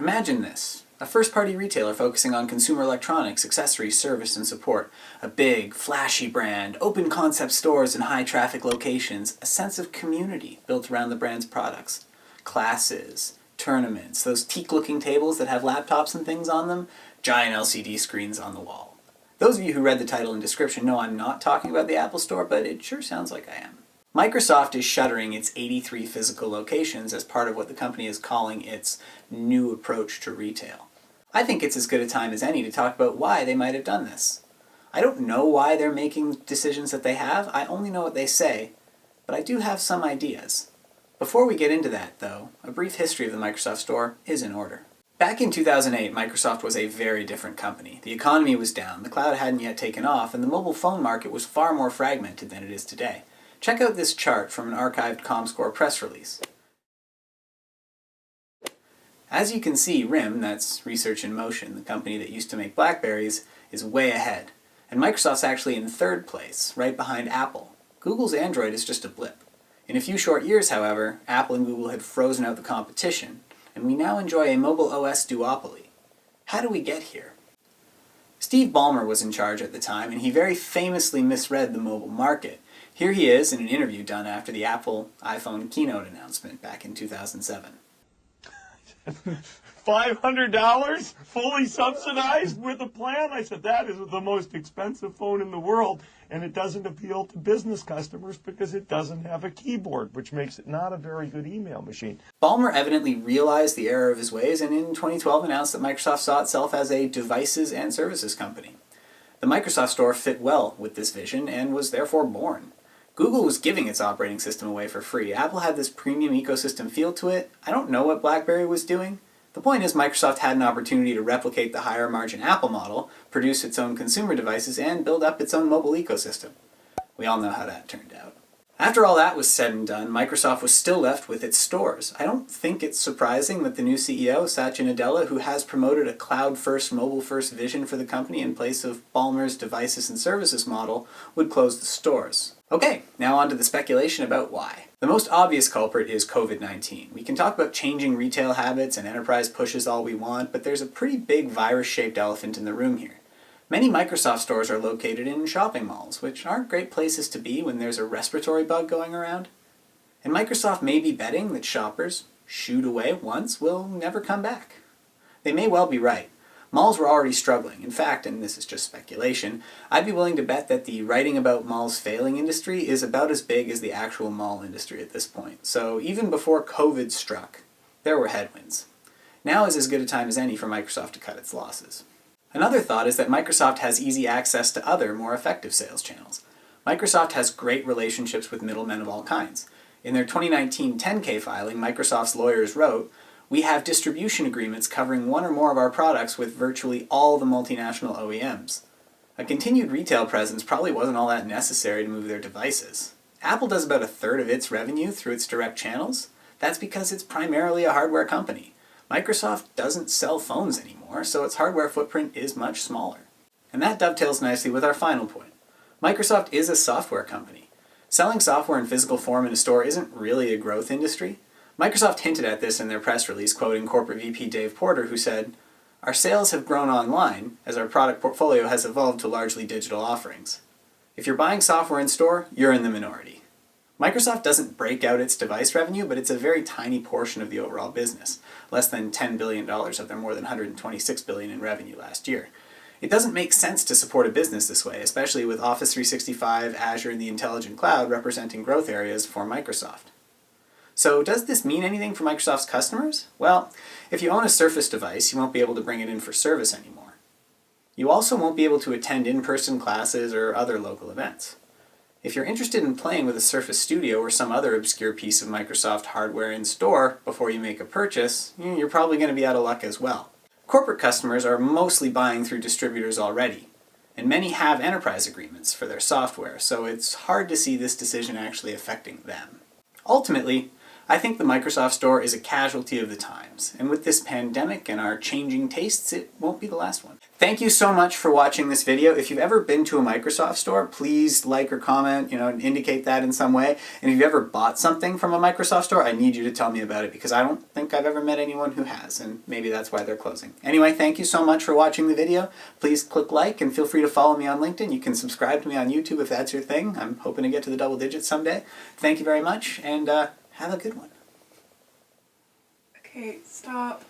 Imagine this. A first-party retailer focusing on consumer electronics, accessories, service, and support. A big, flashy brand, open concept stores in high-traffic locations, a sense of community built around the brand's products. Classes, tournaments, those teak-looking tables that have laptops and things on them, giant LCD screens on the wall. Those of you who read the title and description know I'm not talking about the Apple Store, but it sure sounds like I am. Microsoft is shuttering its 83 physical locations as part of what the company is calling its new approach to retail. I think it's as good a time as any to talk about why they might have done this. I don't know why they're making decisions that they have, I only know what they say, but I do have some ideas. Before we get into that, though, a brief history of the Microsoft Store is in order. Back in 2008, Microsoft was a very different company. The economy was down, the cloud hadn't yet taken off, and the mobile phone market was far more fragmented than it is today. Check out this chart from an archived Comscore press release. As you can see, RIM, that's Research in Motion, the company that used to make BlackBerries, is way ahead. And Microsoft's actually in third place, right behind Apple. Google's Android is just a blip. In a few short years, however, Apple and Google had frozen out the competition, and we now enjoy a mobile OS duopoly. How do we get here? Steve Ballmer was in charge at the time, and he very famously misread the mobile market. Here he is in an interview done after the Apple iPhone keynote announcement back in 2007. $500 fully subsidized with a plan? I said, that is the most expensive phone in the world, and it doesn't appeal to business customers because it doesn't have a keyboard, which makes it not a very good email machine. Ballmer evidently realized the error of his ways and in 2012 announced that Microsoft saw itself as a devices and services company. The Microsoft Store fit well with this vision and was therefore born. Google was giving its operating system away for free. Apple had this premium ecosystem feel to it. I don't know what BlackBerry was doing. The point is Microsoft had an opportunity to replicate the higher margin Apple model, produce its own consumer devices, and build up its own mobile ecosystem. We all know how that turned out. After all that was said and done, Microsoft was still left with its stores. I don't think it's surprising that the new CEO, Satya Nadella, who has promoted a cloud-first, mobile-first vision for the company in place of Ballmer's devices and services model, would close the stores. Okay, now on to the speculation about why. The most obvious culprit is COVID-19. We can talk about changing retail habits and enterprise pushes all we want, but there's a pretty big virus-shaped elephant in the room here. Many Microsoft stores are located in shopping malls, which aren't great places to be when there's a respiratory bug going around. And Microsoft may be betting that shoppers, shooed away once, will never come back. They may well be right. Malls were already struggling. In fact, and this is just speculation, I'd be willing to bet that the writing about malls failing industry is about as big as the actual mall industry at this point. So even before COVID struck, there were headwinds. Now is as good a time as any for Microsoft to cut its losses. Another thought is that Microsoft has easy access to other, more effective sales channels. Microsoft has great relationships with middlemen of all kinds. In their 2019 10K filing, Microsoft's lawyers wrote, "We have distribution agreements covering one or more of our products with virtually all the multinational OEMs." A continued retail presence probably wasn't all that necessary to move their devices. Apple does about a third of its revenue through its direct channels. That's because it's primarily a hardware company. Microsoft doesn't sell phones anymore, so its hardware footprint is much smaller. And that dovetails nicely with our final point. Microsoft is a software company. Selling software in physical form in a store isn't really a growth industry. Microsoft hinted at this in their press release, quoting corporate VP Dave Porter, who said, "Our sales have grown online as our product portfolio has evolved to largely digital offerings. If you're buying software in store, you're in the minority." Microsoft doesn't break out its device revenue, but it's a very tiny portion of the overall business, less than $10 billion of their more than $126 billion in revenue last year. It doesn't make sense to support a business this way, especially with Office 365, Azure, and the Intelligent Cloud representing growth areas for Microsoft. So does this mean anything for Microsoft's customers? Well, if you own a Surface device, you won't be able to bring it in for service anymore. You also won't be able to attend in-person classes or other local events. If you're interested in playing with a Surface Studio or some other obscure piece of Microsoft hardware in store before you make a purchase, you're probably going to be out of luck as well. Corporate customers are mostly buying through distributors already, and many have enterprise agreements for their software, so it's hard to see this decision actually affecting them. Ultimately, I think the Microsoft Store is a casualty of the times, and with this pandemic and our changing tastes, it won't be the last one. Thank you so much for watching this video. If you've ever been to a Microsoft Store, please like or comment, and indicate that in some way. And if you've ever bought something from a Microsoft Store, I need you to tell me about it, because I don't think I've ever met anyone who has, and maybe that's why they're closing. Anyway, thank you so much for watching the video. Please click like and feel free to follow me on LinkedIn. You can subscribe to me on YouTube if that's your thing. I'm hoping to get to the double digits someday. Thank you very much, and have a good one. Okay, stop.